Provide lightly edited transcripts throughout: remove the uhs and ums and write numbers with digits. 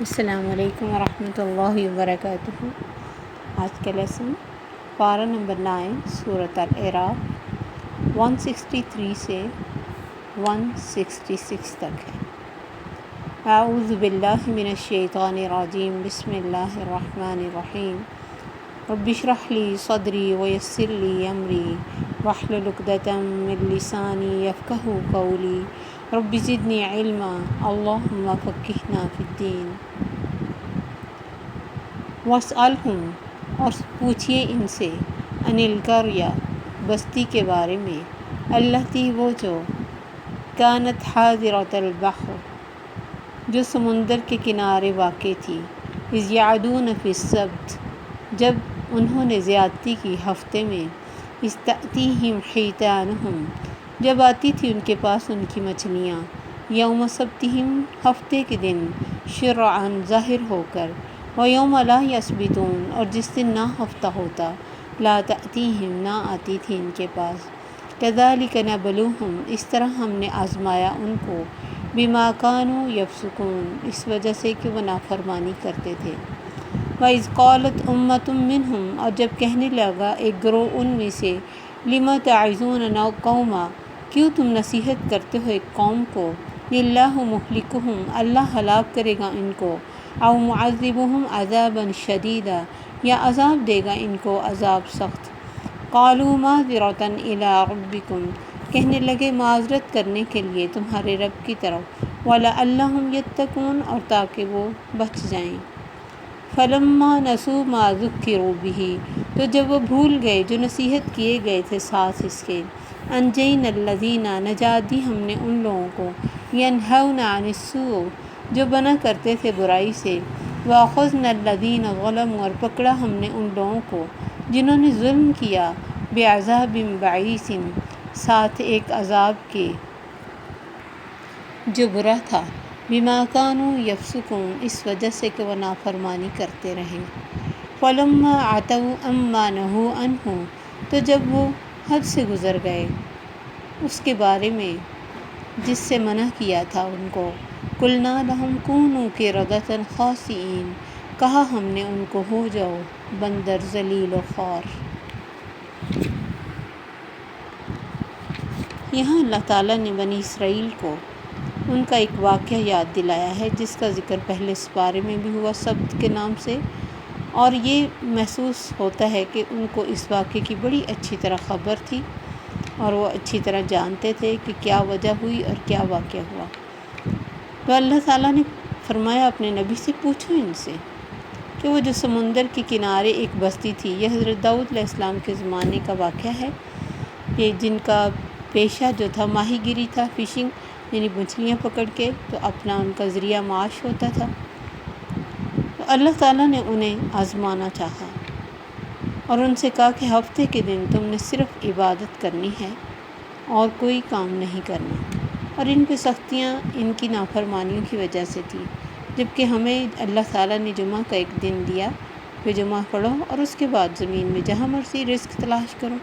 السلام علیکم ورحمۃ اللہ وبرکاتہ۔ آج کا لیسن پارہ نمبر 9 سورۃ الاعراف 163 سے 166 تک ہے۔ اعوذ باللہ من الشیطان الرجیم، بسم اللہ الرحمن الرحیم۔ رب اشرح لی صدری ویسر لی امری واحلل عقدۃ من لسانی یفقہوا قولی رب زدنی علما اللہم فقہنا فی الدین۔ واسألہم، اور پوچھیے ان سے، عن القریہ، بستی کے بارے میں، التی، وہ جو، کانت حاضرۃ البحر، جو سمندر کے کنارے واقع تھی، اذ یعدون فی السبت، جب انہوں نے زیادتی کی ہفتے میں، اذ تأتیہم حیتانہم، جب آتی تھی ان کے پاس ان کی مچھلیاں، یوم سبتہم، ہفتے کے دن، شرعاً، ظاہر ہو کر، ویوم لا یسبتون، اور جس دن نہ ہفتہ ہوتا، لا تأتیہم، نہ آتی تھی ان کے پاس۔ کذالک نبلوہم، اس طرح ہم نے آزمایا ان کو، بما کانوا یفسقون، اس وجہ سے کہ وہ نافرمانی کرتے تھے۔ وَإِذْ قَالَتْ أُمَّةٌ مِّنْهُمْ، اور جب کہنے لگا ایک گروہ ان میں سے، لِمَ تَعِظُونَ قَوْمًا، کیوں تم نصیحت کرتے ہو ایک قوم کو، اللہِ مُہْلِكُهُمْ، اللہ ہلاک کرے گا ان کو، اَوْ مُعَذِّبُهُمْ عَذَابًا شَدِيدًا، یا عذاب دے گا ان کو عذاب سخت۔ قَالُوا مَعْذِرَةً إِلَىٰ رَبِّكُمْ، کہنے لگے معذرت کرنے کے لیے تمہارے رب کی طرف، وَلَعَلَّهُمْ يَتَّقُونَ، اور تاکہ وہ بچ جائیں۔ فَلَمَّا نَسُوا مَا ذُكِّرُوا بِهِ، تو جب وہ بھول گئے جو نصیحت کیے گئے تھے ساتھ اس کے، أَنجَيْنَا الَّذِينَ، نجات دی ہم نے ان لوگوں کو، يَنْهَوْنَ عَنِ السُّوءِ، جو منع کرتے تھے برائی سے، وَأَخَذْنَا الَّذِينَ ظَلَمُوا، اور پکڑا ہم نے ان لوگوں کو جنہوں نے ظلم کیا، بِعَذَابٍ بَئِيسٍ، ساتھ ایک عذاب کے جو برا تھا، بِمَا كَانُوا يَفْسُقُونَ، اس وجہ سے کہ وہ نافرمانی کرتے رہے۔ فَلَمَّا عَتَوْا عَمَّا نَهُوا عَنْهُ، تو جب وہ حد سے گزر گئے اس کے بارے میں جس سے منع کیا تھا ان کو، قُلْنَا لَهُمْ كُونُوا قِرَدَةً خَاسِئِينَ، کہا ہم نے ان کو ہو جاؤ بندر ذلیل و خوار۔ یہاں اللہ تعالیٰ نے بنی اسرائیل کو ان کا ایک واقعہ یاد دلایا ہے جس کا ذکر پہلے اس بارے میں بھی ہوا سبت کے نام سے، اور یہ محسوس ہوتا ہے کہ ان کو اس واقعے کی بڑی اچھی طرح خبر تھی اور وہ اچھی طرح جانتے تھے کہ کیا وجہ ہوئی اور کیا واقعہ ہوا۔ تو اللہ تعالیٰ نے فرمایا اپنے نبی سے، پوچھو ان سے کہ وہ جو سمندر کے کنارے ایک بستی تھی، یہ حضرت داؤد علیہ السلام کے زمانے کا واقعہ ہے، کہ جن کا پیشہ جو تھا ماہی گیری تھا، فشنگ، یعنی مچھلیاں پکڑ کے، تو اپنا ان کا ذریعہ معاش ہوتا تھا۔ تو اللہ تعالیٰ نے انہیں آزمانا چاہا اور ان سے کہا کہ ہفتے کے دن تم نے صرف عبادت کرنی ہے اور کوئی کام نہیں کرنا، اور ان پہ سختیاں ان کی نافرمانیوں کی وجہ سے تھی، جبکہ ہمیں اللہ تعالیٰ نے جمعہ کا ایک دن دیا، پھر جمعہ پڑھو اور اس کے بعد زمین میں جہاں مرضی رزق تلاش کرو۔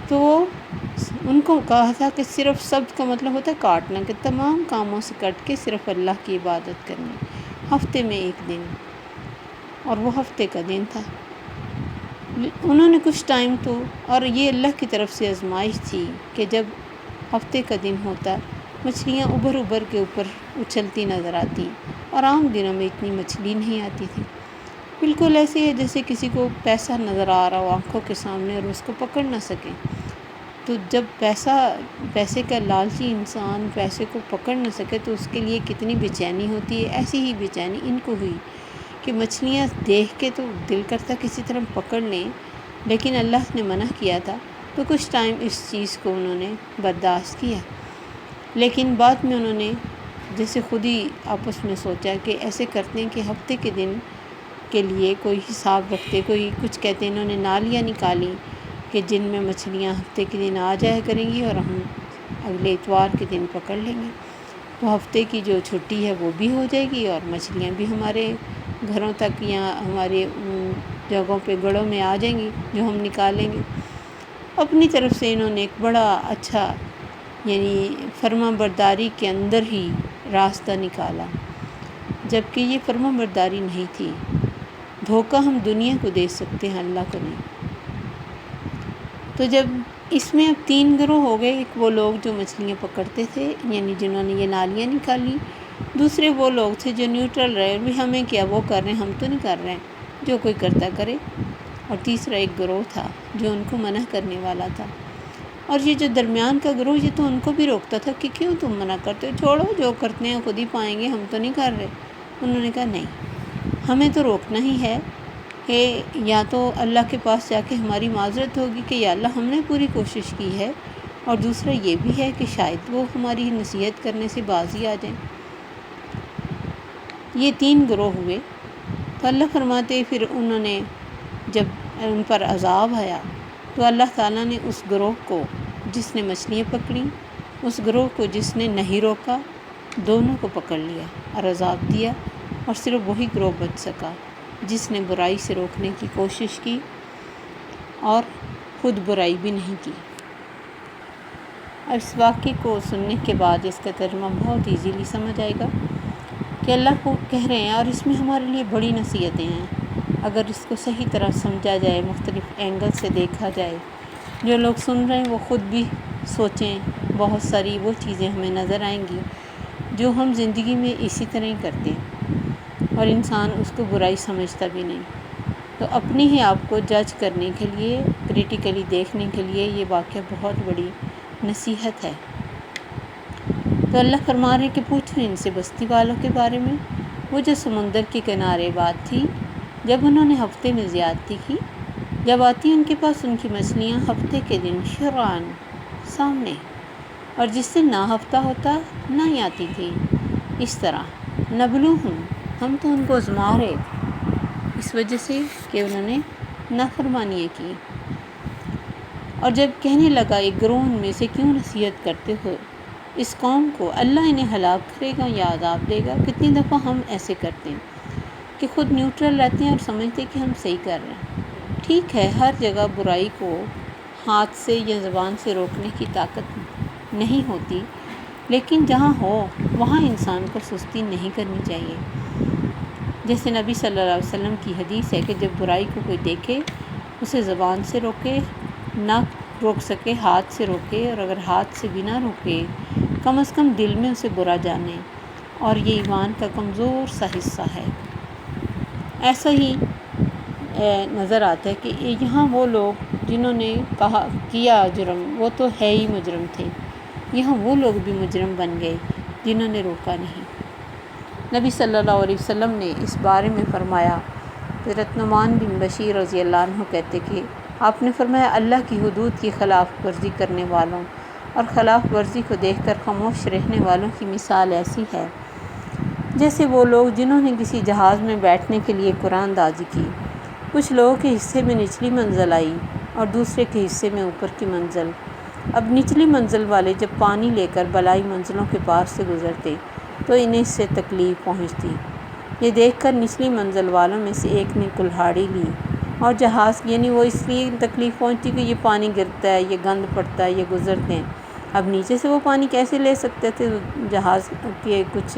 تو ان کو کہا تھا کہ صرف سبت کا مطلب ہوتا ہے کاٹنا، کہ تمام کاموں سے کٹ کے صرف اللہ کی عبادت کرنی، ہفتے میں ایک دن، اور وہ ہفتے کا دن تھا۔ انہوں نے کچھ ٹائم تو، اور یہ اللہ کی طرف سے آزمائش تھی کہ جب ہفتے کا دن ہوتا، مچھلیاں ابھر ابھر کے اوپر اچھلتی نظر آتی، اور عام دنوں میں اتنی مچھلی نہیں آتی تھی۔ بالکل ایسے ہے جیسے کسی کو پیسہ نظر آ رہا ہو آنکھوں کے سامنے اور اس کو پکڑ نہ سکے۔ تو جب پیسے کا لالچی انسان پیسے کو پکڑ نہ سکے تو اس کے لیے کتنی بے چینی ہوتی ہے، ایسی ہی بے چینی ان کو ہوئی کہ مچھلیاں دیکھ کے تو دل کرتا کسی طرح پکڑ لیں، لیکن اللہ نے منع کیا تھا، تو کچھ ٹائم اس چیز کو انہوں نے برداشت کیا، لیکن بعد میں انہوں نے جیسے خود ہی آپس میں سوچا کہ ایسے کرتے ہیں کہ ہفتے کے دن کے لیے کوئی حساب رکھتے، کوئی کچھ کہتے ہیں، انہوں نے نالیاں نکالی کہ جن میں مچھلیاں ہفتے کے دن آ جایا کریں گی اور ہم اگلے اتوار کے دن پکڑ لیں گے، تو ہفتے کی جو چھٹی ہے وہ بھی ہو جائے گی اور مچھلیاں بھی ہمارے گھروں تک یا ہمارے جگہوں پہ گڑوں میں آ جائیں گی جو ہم نکالیں گے۔ اپنی طرف سے انہوں نے ایک بڑا اچھا، یعنی فرما برداری کے اندر ہی راستہ نکالا، جبکہ یہ فرمانبرداری نہیں تھی۔ دھوکہ ہم دنیا کو دے سکتے ہیں، اللہ کو نہیں۔ تو جب اس میں اب 3 گروہ ہو گئے، ایک وہ لوگ جو مچھلیاں پکڑتے تھے، یعنی جنہوں نے یہ نالیاں نکالی، دوسرے وہ لوگ تھے جو نیوٹرل رہے، بھی ہمیں کیا، وہ کر رہے ہیں، ہم تو نہیں کر رہے ہیں، جو کوئی کرتا کرے، اور تیسرا ایک گروہ تھا جو ان کو منع کرنے والا تھا۔ اور یہ جو درمیان کا گروہ، یہ تو ان کو بھی روکتا تھا کہ کیوں تم منع کرتے ہو، چھوڑو، جو کرتے ہیں خود ہی پائیں گے، ہم تو نہیں کر رہے۔ انہوں نے کہا نہیں، ہمیں تو روکنا ہی ہے کہ یا تو اللہ کے پاس جا کے ہماری معذرت ہوگی کہ یا اللہ ہم نے پوری کوشش کی ہے، اور دوسرا یہ بھی ہے کہ شاید وہ ہماری نصیحت کرنے سے باز ہی آ جائیں۔ یہ 3 گروہ ہوئے۔ تو اللہ فرماتے پھر انہوں نے جب ان پر عذاب آیا تو اللہ تعالیٰ نے اس گروہ کو جس نے مچھلیاں پکڑیں، اس گروہ کو جس نے نہیں روکا، دونوں کو پکڑ لیا اور عذاب دیا، اور صرف وہی گروہ بچ سکا جس نے برائی سے روکنے کی کوشش کی اور خود برائی بھی نہیں کی۔ اور اس واقعے کو سننے کے بعد اس کا ترجمہ بہت ایزیلی سمجھ آئے گا کہ اللہ کو کہہ رہے ہیں، اور اس میں ہمارے لیے بڑی نصیحتیں ہیں اگر اس کو صحیح طرح سمجھا جائے، مختلف اینگل سے دیکھا جائے۔ جو لوگ سن رہے ہیں وہ خود بھی سوچیں، بہت ساری وہ چیزیں ہمیں نظر آئیں گی جو ہم زندگی میں اسی طرح ہی کرتے ہیں، اور انسان اس کو برائی سمجھتا بھی نہیں۔ تو اپنے ہی آپ کو جج کرنے کے لیے، کریٹیکلی دیکھنے کے لیے یہ واقعہ بہت بڑی نصیحت ہے۔ تو اللہ فرما رہے کہ پوچھو ان سے بستی والوں کے بارے میں، وہ جو سمندر کے کنارے بات تھی، جب انہوں نے ہفتے میں زیادتی کی، جب آتی ان کے پاس ان کی مچھلیاں ہفتے کے دن شرعاً سامنے، اور جس دن نہ ہفتہ ہوتا نہ ہی آتی تھی، اس طرح نبلوہم، ہم تو ان کو آزما رہے اس وجہ سے کہ انہوں نے نافرمانیاں کی۔ اور جب کہنے لگا ایک گروہ ان میں سے، کیوں نصیحت کرتے ہو اس قوم کو، اللہ انہیں ہلاک کرے گا یا عذاب دے گا۔ کتنی دفعہ ہم ایسے کرتے ہیں کہ خود نیوٹرل رہتے ہیں اور سمجھتے کہ ہم صحیح کر رہے ہیں۔ ٹھیک ہے، ہر جگہ برائی کو ہاتھ سے یا زبان سے روکنے کی طاقت نہیں ہوتی، لیکن جہاں ہو وہاں انسان کو سستی نہیں کرنی چاہیے۔ جیسے نبی صلی اللہ علیہ وسلم کی حدیث ہے کہ جب برائی کو کوئی دیکھے اسے زبان سے روکے، نہ روک سکے ہاتھ سے روکے، اور اگر ہاتھ سے بھی نہ روکے کم از کم دل میں اسے برا جانے، اور یہ ایمان کا کمزور سا حصہ ہے۔ ایسا ہی نظر آتا ہے کہ یہاں وہ لوگ جنہوں نے کیا جرم وہ تو ہے ہی مجرم تھے، یہاں وہ لوگ بھی مجرم بن گئے جنہوں نے روکا نہیں۔ نبی صلی اللہ علیہ وسلم نے اس بارے میں فرمایا، حضرت نعمان بن بشیر رضی اللہ عنہ کہتے کہ آپ نے فرمایا، اللہ کی حدود کی خلاف ورزی کرنے والوں اور خلاف ورزی کو دیکھ کر خاموش رہنے والوں کی مثال ایسی ہے جیسے وہ لوگ جنہوں نے کسی جہاز میں بیٹھنے کے لیے قرآن دازی کی۔ کچھ لوگوں کے حصے میں نچلی منزل آئی اور دوسرے کے حصے میں اوپر کی منزل۔ اب نچلی منزل والے جب پانی لے کر بالائی منزلوں کے پاس سے گزرتے تو انہیں اس سے تکلیف پہنچتی۔ یہ دیکھ کر نچلی منزل والوں میں سے ایک نے کلہاڑی لی اور جہاز، یعنی وہ اس لیے تکلیف پہنچتی کہ یہ پانی گرتا ہے، یہ گند پڑتا ہے، یہ گزرتے ہیں، اب نیچے سے وہ پانی کیسے لے سکتے تھے؟ جہاز کے کچھ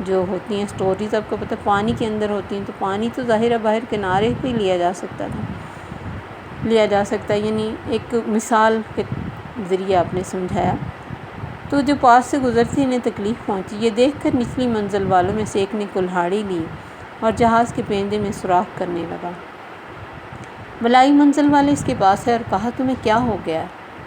جو ہوتی ہیں سٹوریز آپ کو پتہ پانی کے اندر ہوتی ہیں، تو پانی تو ظاہر ہے باہر کنارے پہ لیا جا سکتا ہے، یعنی ایک مثال کے ذریعے آپ نے سمجھایا۔ تو جو پاس سے گزرتی انہیں تکلیف پہنچی۔ یہ دیکھ کر نچلی منزل والوں میں سے ایک نے کلہاڑی لی اور جہاز کے پیندے میں سوراخ کرنے لگا۔ بالائی منزل والے اس کے پاس ہے اور کہا، تمہیں کیا ہو گیا؟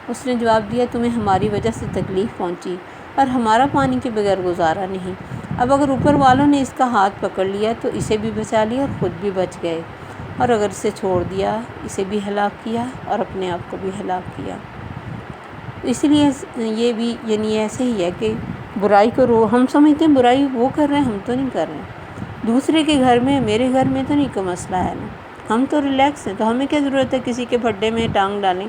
اس نے جواب دیا، تمہیں ہماری وجہ سے تکلیف پہنچی اور ہمارا پانی کے بغیر گزارا نہیں۔ اب اگر اوپر والوں نے اس کا ہاتھ پکڑ لیا تو اسے بھی بچا لیا اور خود بھی بچ گئے، اور اگر اسے چھوڑ دیا اسے بھی ہلاک کیا اور اپنے آپ کو بھی ہلاک کیا۔ اس لیے یہ بھی یعنی ایسے ہی ہے کہ برائی کو ہم سمجھتے ہیں برائی وہ کر رہے ہیں، ہم تو نہیں کر رہے ہیں، دوسرے کے گھر میں، میرے گھر میں تو نہیں کوئی مسئلہ ہے نا، ہم تو ریلیکس ہیں، تو ہمیں کیا ضرورت ہے کسی کے پھڈے میں ٹانگ ڈالیں؟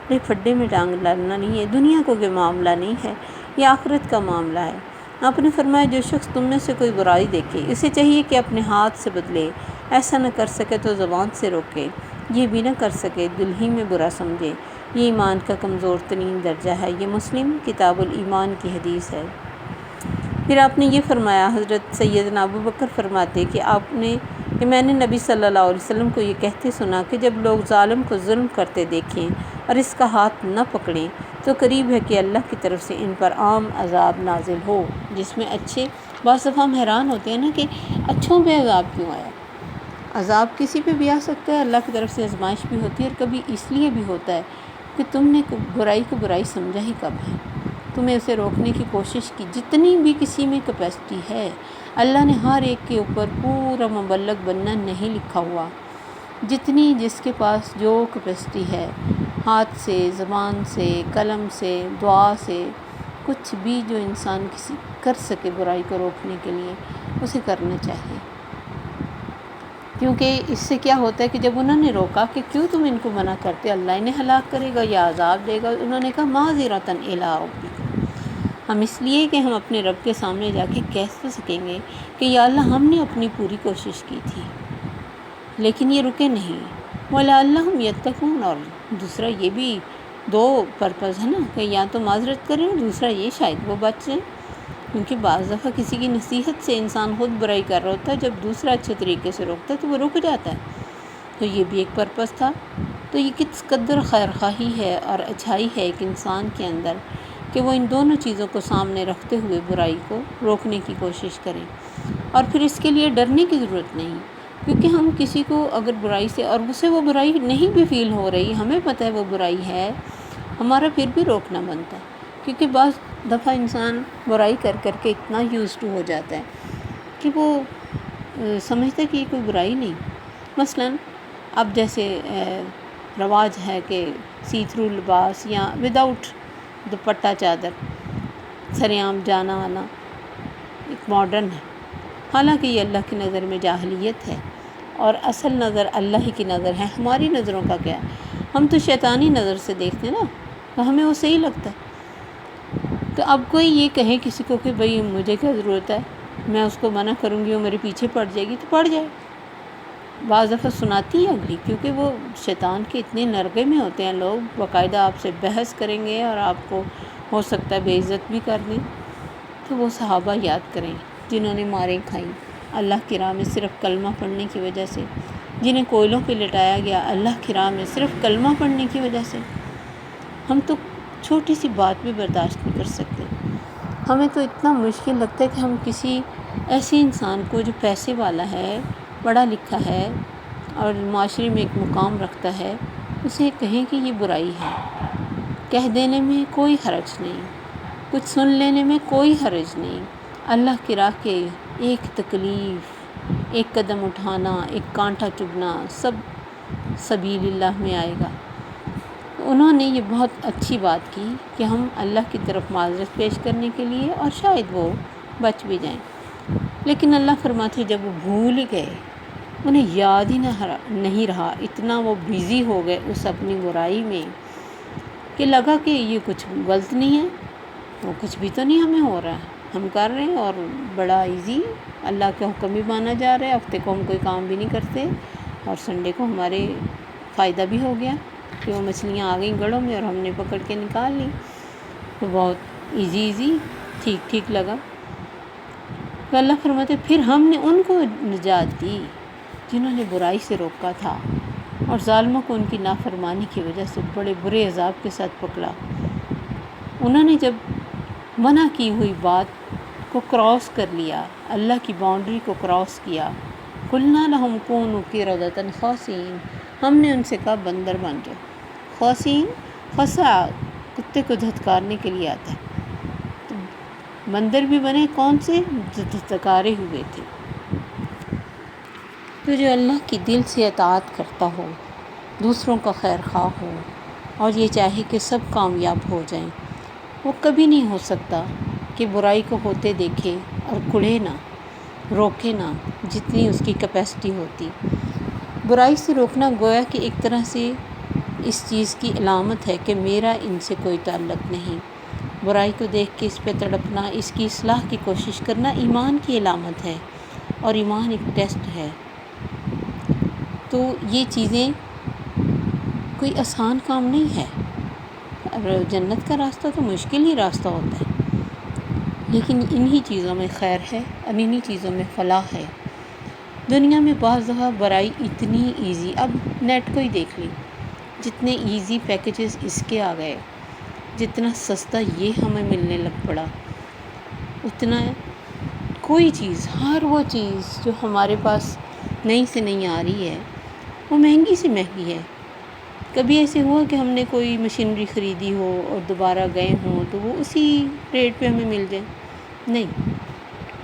نہیں، پھڈے میں ٹانگ ڈالنا نہیں ہے، دنیا کو کوئی معاملہ نہیں ہے، یہ آخرت کا معاملہ ہے۔ آپ نے فرمایا، جو شخص تم میں سے کوئی برائی دیکھے اسے چاہیے کہ اپنے ہاتھ سے بدلے، ایسا نہ کر سکے تو زبان سے روکے، یہ بھی نہ کر سکے دل ہی میں برا سمجھے، یہ ایمان کا کمزور ترین درجہ ہے۔ یہ مسلم کتاب الایمان کی حدیث ہے۔ پھر آپ نے یہ فرمایا، حضرت سیدنا ابو بکر فرماتے کہ میں نے نبی صلی اللہ علیہ وسلم کو یہ کہتے سنا کہ جب لوگ ظالم کو ظلم کرتے دیکھیں اور اس کا ہاتھ نہ پکڑیں تو قریب ہے کہ اللہ کی طرف سے ان پر عام عذاب نازل ہو، جس میں اچھے، بعض دفعہ ہم حیران ہوتے ہیں نا کہ اچھوں پہ عذاب کیوں آیا۔ عذاب کسی پہ بھی آ سکتا ہے، اللہ کی طرف سے آزمائش بھی ہوتی ہے، اور کبھی اس لیے بھی ہوتا ہے کہ تم نے برائی کو برائی سمجھا ہی کب ہے، تمہیں اسے روکنے کی کوشش کی، جتنی بھی کسی میں کیپیسٹی ہے۔ اللہ نے ہر ایک کے اوپر پورا مبلغ بننا نہیں لکھا ہوا، جتنی جس کے پاس جو کیپیسٹی ہے، ہاتھ سے، زبان سے، قلم سے، دعا سے، کچھ بھی جو انسان کسی کر سکے برائی کو روکنے کے لیے، اسے کرنا چاہیے۔ کیونکہ اس سے کیا ہوتا ہے کہ جب انہوں نے روکا کہ کیوں تم ان کو منع کرتے، اللہ انہیں ہلاک کرے گا یا عذاب دے گا، انہوں نے کہا معذرۃ الی ربکم، ہم اس لیے کہ ہم اپنے رب کے سامنے جا کے کہہ سکیں گے کہ یا اللہ ہم نے اپنی پوری کوشش کی تھی لیکن یہ رکے نہیں، وَلَعَلَّهُمْ يَتَّقُونَ، اور دوسرا یہ بھی دو پرپز ہے نا کہ یا تو معذرت کریں اور دوسرا یہ شاید وہ بچ جائیں، کیونکہ بعض دفعہ کسی کی نصیحت سے انسان خود برائی کر رہا ہوتا ہے، جب دوسرا اچھے طریقے سے روکتا ہے تو وہ رک جاتا ہے، تو یہ بھی ایک پرپز تھا۔ تو یہ کس قدر خیر خواہی ہے اور اچھائی ہے ایک انسان کے اندر کہ وہ ان دونوں چیزوں کو سامنے رکھتے ہوئے برائی کو روکنے کی کوشش کریں، اور پھر اس کے لیے ڈرنے کی ضرورت نہیں، کیونکہ ہم کسی کو اگر برائی سے، اور اسے وہ برائی نہیں بھی فیل ہو رہی، ہمیں پتہ ہے وہ برائی ہے، ہمارا پھر بھی روکنا بنتا ہے، کیونکہ بعض دفعہ انسان برائی کر کر کے اتنا یوزڈ ہو جاتا ہے کہ وہ سمجھتا ہے کہ یہ کوئی برائی نہیں۔ مثلاً اب جیسے رواج ہے کہ سی تھرو لباس یا وداؤٹ دوپٹہ چادر سر عام جانا آنا ایک ماڈرن ہے، حالانکہ یہ اللہ کی نظر میں جاہلیت ہے، اور اصل نظر اللہ ہی کی نظر ہے، ہماری نظروں کا کیا ہے، ہم تو شیطانی نظر سے دیکھتے ہیں نا، تو ہمیں وہ صحیح لگتا ہے۔ تو اب کوئی یہ کہے کسی کو کہ بھئی مجھے کیا ضرورت ہے، میں اس کو منع کروں گی وہ میرے پیچھے پڑ جائے گی، تو پڑ جائے، بعض دفعہ سناتی ہے اگلی، کیونکہ وہ شیطان کے اتنے نرغے میں ہوتے ہیں لوگ، باقاعدہ آپ سے بحث کریں گے اور آپ کو ہو سکتا ہے بے عزت بھی کر دیں۔ تو وہ صحابہ یاد کریں جنہوں نے ماریں کھائیں اللہ کی راہ میں صرف کلمہ پڑھنے کی وجہ سے، جنہیں کوئلوں پہ لٹایا گیا اللہ کی راہ میں صرف کلمہ پڑھنے کی وجہ سے۔ ہم تو چھوٹی سی بات بھی برداشت نہیں کر سکتے، ہمیں تو اتنا مشکل لگتا ہے کہ ہم کسی ایسے انسان کو جو پیسے والا ہے، پڑھا لکھا ہے اور معاشرے میں ایک مقام رکھتا ہے، اسے کہیں کہ یہ برائی ہے، کہہ دینے میں کوئی حرج نہیں، کچھ سن لینے میں کوئی حرج نہیں، اللہ کی راہ کے ایک تکلیف، ایک قدم اٹھانا، ایک کانٹا چبھنا، سب سبیل اللہ میں آئے گا۔ انہوں نے یہ بہت اچھی بات کی کہ ہم اللہ کی طرف معذرت پیش کرنے کے لیے، اور شاید وہ بچ بھی جائیں، لیکن اللہ فرماتے جب وہ بھول گئے، انہیں یاد ہی نہیں رہا، اتنا وہ بیزی ہو گئے اس اپنی برائی میں کہ لگا کہ یہ کچھ غلط نہیں ہے، وہ کچھ بھی تو نہیں ہمیں ہو رہا ہے، ہم کر رہے ہیں اور بڑا ایزی، اللہ کا حکم بھی مانا جا رہا ہے، ہفتے کو ہم کوئی کام بھی نہیں کرتے، اور سنڈے کو ہمارے فائدہ بھی ہو گیا کہ وہ مچھلیاں آ گئیں گڑوں میں اور ہم نے پکڑ کے نکال لی، تو بہت ایزی ٹھیک ٹھیک لگا۔ تو اللہ فرماتے پھر ہم نے ان کو نجات دی جنہوں نے برائی سے روکا تھا، اور ظالموں کو ان کی نافرمانی کی وجہ سے بڑے برے عذاب کے ساتھ پکڑا۔ انہوں نے جب منع کی ہوئی بات کو کراس کر لیا، اللہ کی باؤنڈری کو کراس کیا، قُلْنَا لَهُمْ كُونُوا قِرَدَةً خَاسِئِينَ، ہم نے ان سے کہا بندر بن جاؤ۔ خاصین، خسا کتے کو دھتکارنے کے لیے آتا ہے، تو بندر بھی بنے، کون سے؟ جو دھتکارے ہوئے تھے۔ تو جو اللہ کی دل سے اطاعت کرتا ہو، دوسروں کا خیر خواہ ہو، اور یہ چاہے کہ سب کامیاب ہو جائیں، وہ کبھی نہیں ہو سکتا کہ برائی کو ہوتے دیکھے اور کڑھے نہ، روکے نہ جتنی اس کی کیپیسٹی ہوتی۔ برائی سے روکنا گویا کہ ایک طرح سے اس چیز کی علامت ہے کہ میرا ان سے کوئی تعلق نہیں، برائی کو دیکھ کے اس پہ تڑپنا، اس کی اصلاح کی کوشش کرنا ایمان کی علامت ہے، اور ایمان ایک ٹیسٹ ہے۔ تو یہ چیزیں کوئی آسان کام نہیں ہے، اور جنت کا راستہ تو مشکل ہی راستہ ہوتا ہے، لیکن انہی چیزوں میں خیر ہے اور انہی چیزوں میں فلاح ہے۔ دنیا میں بعض دفعہ برائی اتنی ایزی، اب نیٹ کو ہی دیکھ لیں، جتنے ایزی پیکیجز اس کے آ گئے، جتنا سستا یہ ہمیں ملنے لگ پڑا، اتنا کوئی چیز، ہر وہ چیز جو ہمارے پاس نئی سے نئی آ رہی ہے وہ مہنگی سے مہنگی ہے۔ کبھی ایسے ہوا کہ ہم نے کوئی مشینری خریدی ہو اور دوبارہ گئے ہوں تو وہ اسی ریٹ پہ ہمیں مل جائے؟ نہیں،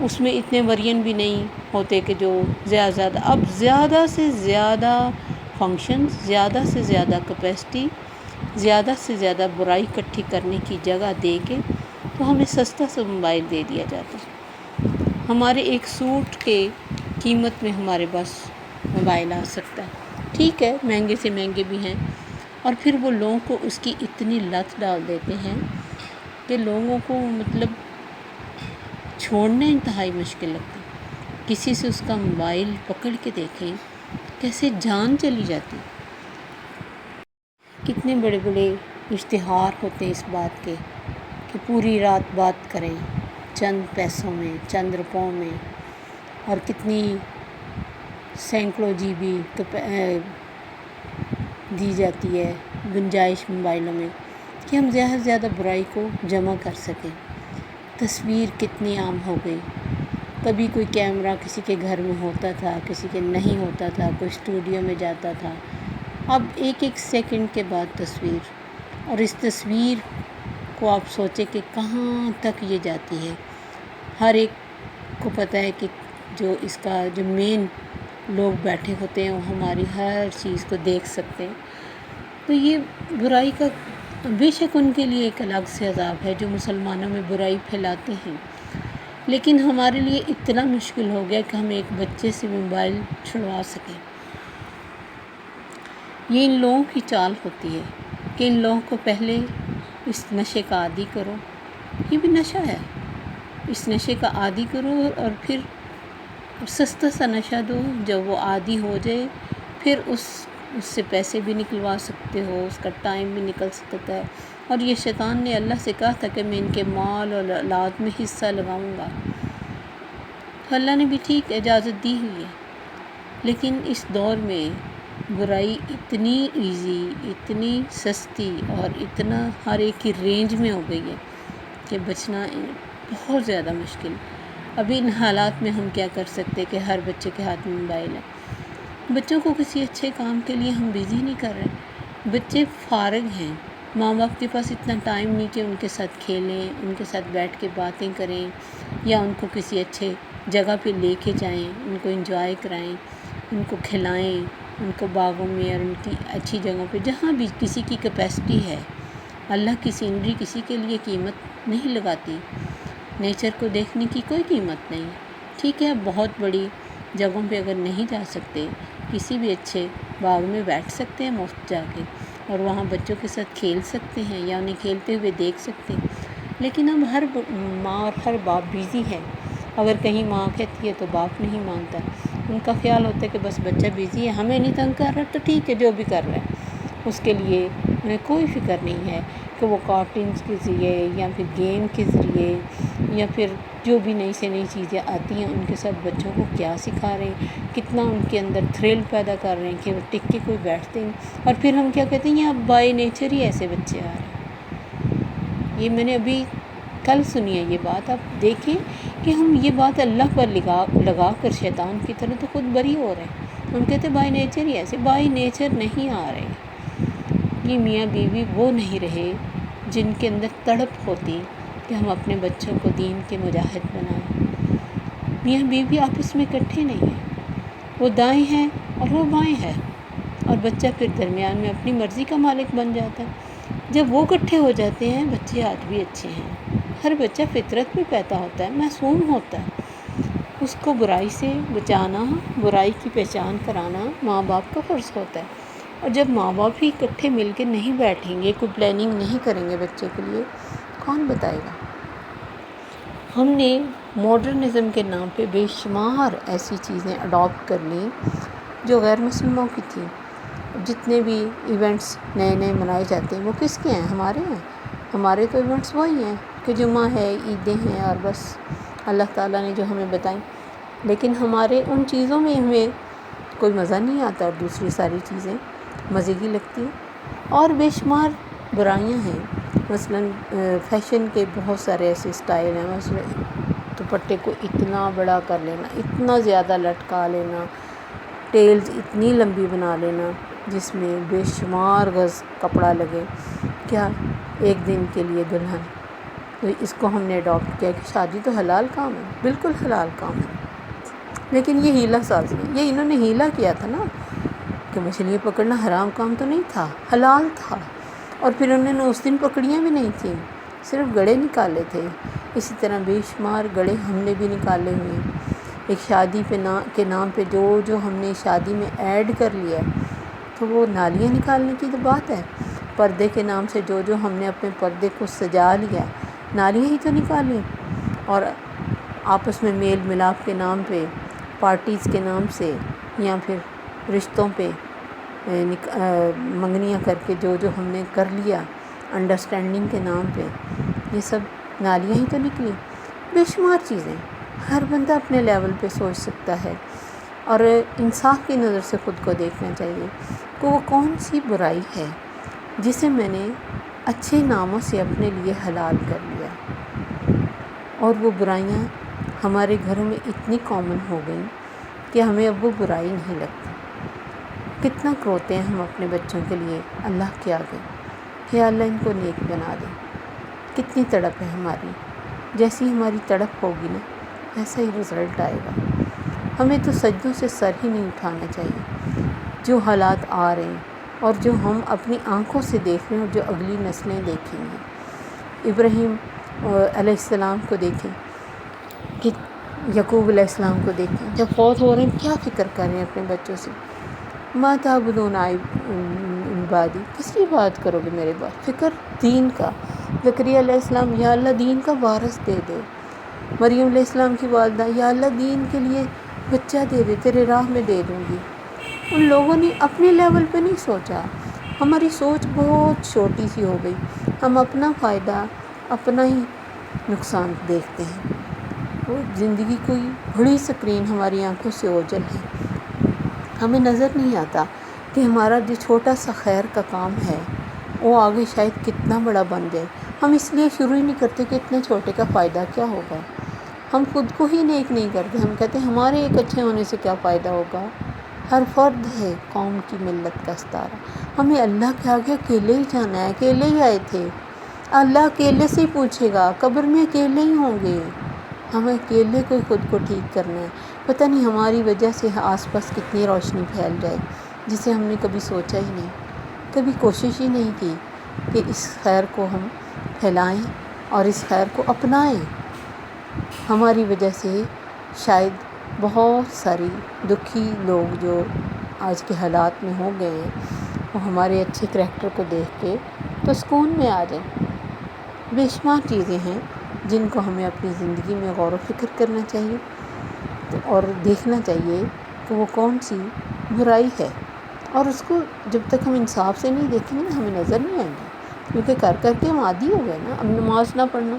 اس میں اتنے ورژن بھی نہیں ہوتے کہ جو زیادہ اب زیادہ سے زیادہ فنکشنز، زیادہ سے زیادہ کیپیسٹی، زیادہ سے زیادہ برائی اکٹھی کرنے کی جگہ دے کے تو ہمیں سستا سا موبائل دے دیا جاتا ہے۔ ہمارے ایک سوٹ کے قیمت میں ہمارے پاس موبائل آ سکتا ہے، ٹھیک ہے مہنگے سے مہنگے بھی ہیں، اور پھر وہ لوگوں کو اس کی اتنی لت ڈال دیتے ہیں کہ لوگوں کو مطلب چھوڑنا انتہائی مشکل لگتا ہے۔ کسی سے اس کا موبائل پکڑ کے دیکھیں کیسے جان چلی جاتی۔ کتنے بڑے بڑے اشتہار ہوتے ہیں اس بات کے کہ پوری رات بات کریں چند پیسوں میں، چند روپوں میں، اور کتنی سینکڑوں جی بی دی جاتی ہے گنجائش موبائلوں میں کہ ہم زیادہ سے زیادہ برائی کو جمع کر سکیں۔ تصویر کتنی عام ہو گئی، کبھی کوئی کیمرہ کسی کے گھر میں ہوتا تھا، کسی کے نہیں ہوتا تھا، کوئی اسٹوڈیو میں جاتا تھا، اب ایک ایک سیکنڈ کے بعد تصویر، اور اس تصویر کو آپ سوچیں کہ کہاں تک یہ جاتی ہے۔ ہر ایک کو پتہ ہے کہ جو اس کا جو مین لوگ بیٹھے ہوتے ہیں وہ ہماری ہر چیز کو دیکھ سکتے ہیں۔ تو یہ برائی کا بے شک ان کے لیے ایک الگ سے عذاب ہے جو مسلمانوں میں برائی پھیلاتے ہیں، لیکن ہمارے لیے اتنا مشکل ہو گیا کہ ہم ایک بچے سے موبائل چھڑوا سکیں۔ یہ ان لوگوں کی چال ہوتی ہے کہ ان لوگوں کو پہلے اس نشے کا عادی کرو، یہ بھی نشہ ہے، اس نشے کا عادی کرو اور پھر سستا سا نشہ دو، جب وہ عادی ہو جائے پھر اس سے پیسے بھی نکلوا سکتے ہو، اس کا ٹائم بھی نکل سکتا ہے۔ اور یہ شیطان نے اللہ سے کہا تھا کہ میں ان کے مال اور اولاد میں حصہ لگاؤں گا، تو اللہ نے بھی ٹھیک اجازت دی ہوئی ہے۔ لیکن اس دور میں برائی اتنی ایزی، اتنی سستی اور اتنا ہر ایک کی رینج میں ہو گئی ہے کہ بچنا بہت زیادہ مشکل۔ ابھی ان حالات میں ہم کیا کر سکتے کہ ہر بچے کے ہاتھ میں موبائل ہے۔ بچوں کو کسی اچھے کام کے لیے ہم بزی نہیں کر رہے، بچے فارغ ہیں، ماں باپ کے پاس اتنا ٹائم نہیں کہ ان کے ساتھ کھیلیں، ان کے ساتھ بیٹھ کے باتیں کریں، یا ان کو کسی اچھے جگہ پہ لے کے جائیں، ان کو انجوائے کرائیں، ان کو کھلائیں، ان کو باغوں میں اور ان کی اچھی جگہوں پہ جہاں بھی کسی کی کیپیسٹی ہے۔ اللہ کی سینری کسی کے لیے قیمت نہیں لگاتی، نیچر کو دیکھنے کی کوئی قیمت نہیں۔ ٹھیک ہے، بہت بڑی جگہوں پہ اگر نہیں جا سکتے، کسی بھی اچھے باغ میں بیٹھ سکتے ہیں مفت جا کے، اور وہاں بچوں کے ساتھ کھیل سکتے ہیں یا انہیں کھیلتے ہوئے دیکھ سکتے ہیں۔ لیکن اب ہر ماں اور ہر باپ بزی ہے، اگر کہیں ماں کہتی ہے تو باپ نہیں مانتا، ان کا خیال ہوتا ہے کہ بس بچہ بزی ہے، ہمیں نہیں تنگ کر رہا تو ٹھیک ہے جو بھی کر رہا ہے، اس کے لیے انہیں کوئی فکر نہیں ہے کہ وہ کارٹونز کے ذریعے یا پھر گیم کے ذریعے یا پھر جو بھی نئی سے نئی چیزیں آتی ہیں ان کے ساتھ بچوں کو کیا سکھا رہے ہیں، کتنا ان کے اندر تھرل پیدا کر رہے ہیں کہ وہ ٹک کے کوئی بیٹھتے ہیں، اور پھر ہم کیا کہتے ہیں یہ اب بائی نیچر ہی ایسے بچے آ رہے ہیں۔ یہ میں نے ابھی کل سنی ہے یہ بات، آپ دیکھیں کہ ہم یہ بات اللہ پر لگا کر شیطان کی طرح تو خود بری ہو رہے ہیں۔ ہم کہتے ہیں بائی نیچر ہی ایسے، بائی نیچر نہیں آ رہے۔ یہ میاں بیوی وہ نہیں رہے جن کے اندر تڑپ ہوتی کہ ہم اپنے بچوں کو دین کے مجاہد بنائیں۔ میاں بیوی آپس میں اکٹھے نہیں ہیں، وہ دائیں ہیں اور وہ بائیں ہے، اور بچہ پھر درمیان میں اپنی مرضی کا مالک بن جاتا ہے۔ جب وہ اکٹھے ہو جاتے ہیں بچے آج بھی اچھے ہیں۔ ہر بچہ فطرت میں پیدا ہوتا ہے، معصوم ہوتا ہے، اس کو برائی سے بچانا، برائی کی پہچان کرانا ماں باپ کا فرض ہوتا ہے۔ اور جب ماں باپ ہی اکٹھے مل کے نہیں بیٹھیں گے، کوئی پلاننگ نہیں کریں گے بچے کے لیے، کون بتائے گا؟ ہم نے ماڈرنزم کے نام پہ بے شمار ایسی چیزیں اڈاپٹ کر لیں جو غیر مسلموں کی تھیں۔ جتنے بھی ایونٹس نئے نئے منائے جاتے ہیں وہ کس کے ہیں؟ ہمارے ہیں۔ ہمارے تو ایونٹس وہی ہیں کہ جمعہ ہے، عیدیں ہیں اور بس اللہ تعالیٰ نے جو ہمیں بتائیں، لیکن ہمارے ان چیزوں میں ہمیں کوئی مزہ نہیں آتا اور دوسری ساری چیزیں مزے کی لگتی ہیں۔ اور بے شمار برائیاں ہیں، مثلاً فیشن کے بہت سارے ایسے اسٹائل ہیں، مثلاً دوپٹے کو اتنا بڑا کر لینا، اتنا زیادہ لٹکا لینا، ٹیلز اتنی لمبی بنا لینا جس میں بے شمار گز کپڑا لگے، کیا ایک دن کے لیے دلہن۔ تو اس کو ہم نے اڈاپٹ کیا کہ شادی تو حلال کام ہے، بالکل حلال کام ہے، لیکن یہ ہیلا سازی ہے، یہ انہوں نے ہیلا کیا تھا نا کہ مچھلیاں پکڑنا حرام کام تو نہیں تھا، حلال تھا، اور پھر انہوں نے اس دن پکڑیاں بھی نہیں تھیں، صرف گڑے نکالے تھے۔ اسی طرح بے شمار گڑے ہم نے بھی نکالے ہوئے ہیں، ایک شادی کے نام پہ جو ہم نے شادی میں ایڈ کر لیا، تو وہ نالیاں نکالنے کی تو بات ہے۔ پردے کے نام سے جو ہم نے اپنے پردے کو سجا لیا، نالیاں ہی تو نکالیں، اور آپس میں میل ملاپ کے نام پہ، پارٹیز کے نام سے، یا پھر رشتوں پہ منگنیاں کر کے جو ہم نے کر لیا انڈرسٹینڈنگ کے نام پہ، یہ سب نالیاں ہی تو نکلی۔ بے شمار چیزیں، ہر بندہ اپنے لیول پہ سوچ سکتا ہے، اور انصاف کی نظر سے خود کو دیکھنا چاہیے کہ وہ کون سی برائی ہے جسے میں نے اچھے ناموں سے اپنے لیے حلال کر لیا، اور وہ برائیاں ہمارے گھروں میں اتنی کامن ہو گئیں کہ ہمیں اب وہ برائی نہیں لگتی۔ کتنا روتے ہیں ہم اپنے بچوں کے لیے اللہ کے آگے کہ اللہ ان کو نیک بنا دے، کتنی تڑپ ہے ہماری، جیسی ہماری تڑپ ہوگی نا ایسا ہی رزلٹ آئے گا۔ ہمیں تو سجدوں سے سر ہی نہیں اٹھانا چاہیے، جو حالات آ رہے ہیں اور جو ہم اپنی آنکھوں سے دیکھ رہے ہیں اور جو اگلی نسلیں دیکھیں گی۔ ابراہیم علیہ السلام کو دیکھیں، کہ یعقوب علیہ السلام کو دیکھیں، جب فوت ہو رہے ہیں کیا فکر کر رہے ہیں اپنے بچوں سے، ما تعبدون بعدی، کس کی بات کرو گے میرے بعد، فکر دین کا۔ زکریا علیہ السلام، یا اللہ دین کا وارث دے دے۔ مریم علیہ السلام کی والدہ، یا اللہ دین کے لیے بچہ دے دے، تیرے راہ میں دے دوں گی۔ ان لوگوں نے اپنے لیول پہ نہیں سوچا، ہماری سوچ بہت چھوٹی سی ہو گئی، ہم اپنا فائدہ، اپنا ہی نقصان دیکھتے ہیں۔ وہ زندگی کوئی بڑی سکرین ہماری آنکھوں سے اوجھل ہے، ہمیں نظر نہیں آتا کہ ہمارا جو چھوٹا سا خیر کا کام ہے وہ آگے شاید کتنا بڑا بن جائے۔ ہم اس لیے شروع ہی نہیں کرتے کہ اتنے چھوٹے کا فائدہ کیا ہوگا، ہم خود کو ہی نیک نہیں کرتے، ہم کہتے ہیں ہمارے ایک اچھے ہونے سے کیا فائدہ ہوگا۔ ہر فرد ہے قوم کی ملت کا ستارہ، ہمیں اللہ کے آگے اکیلے ہی جانا ہے، اکیلے ہی آئے تھے، اللہ اکیلے سے ہی پوچھے گا، قبر میں اکیلے ہی ہوں گے، ہمیں اکیلے کو خود کو ٹھیک کرنا ہے۔ پتہ نہیں ہماری وجہ سے آس پاس کتنی روشنی پھیل جائے جسے ہم نے کبھی سوچا ہی نہیں، کبھی کوشش ہی نہیں کی کہ اس خیر کو ہم پھیلائیں اور اس خیر کو اپنائیں۔ ہماری وجہ سے شاید بہت ساری دکھی لوگ جو آج کے حالات میں ہو گئے ہیں، وہ ہمارے اچھے کریکٹر کو دیکھ کے تو سکون میں آ جائیں۔ بے شمار چیزیں ہیں جن کو ہمیں اپنی زندگی میں غور و فکر کرنا چاہیے اور دیکھنا چاہیے کہ وہ کون سی برائی ہے، اور اس کو جب تک ہم انصاف سے نہیں دیکھیں گے ہمیں نظر نہیں آئیں گے، کیونکہ کر کر کے ہم عادی ہو گئے نا۔ اب نماز نہ پڑھنا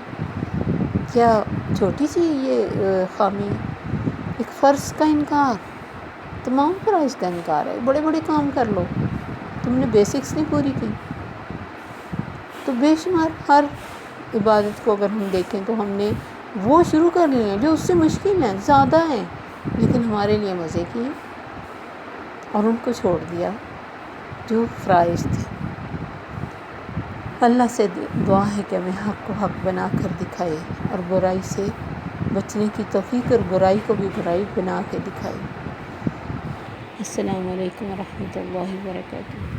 کیا چھوٹی سی یہ خامی ہے؟ ایک فرض کا انکار، تمام فرائض کا انکار ہے، بڑے بڑے کام کر لو، تم نے بیسکس نہیں پوری کی۔ تو بے شمار ہر عبادت کو اگر ہم دیکھیں تو ہم نے وہ شروع کر لی ہیں جو اس سے مشکل ہیں، زیادہ ہیں، لیکن ہمارے لیے مزے کی ہیں، اور ان کو چھوڑ دیا جو فرائض تھے۔ اللہ سے دعا ہے کہ ہمیں حق کو حق بنا کر دکھائے اور برائی سے بچنے کی توفیق، اور برائی کو بھی برائی بنا کے دکھائے۔ السلام علیکم ورحمۃ اللہ وبرکاتہ۔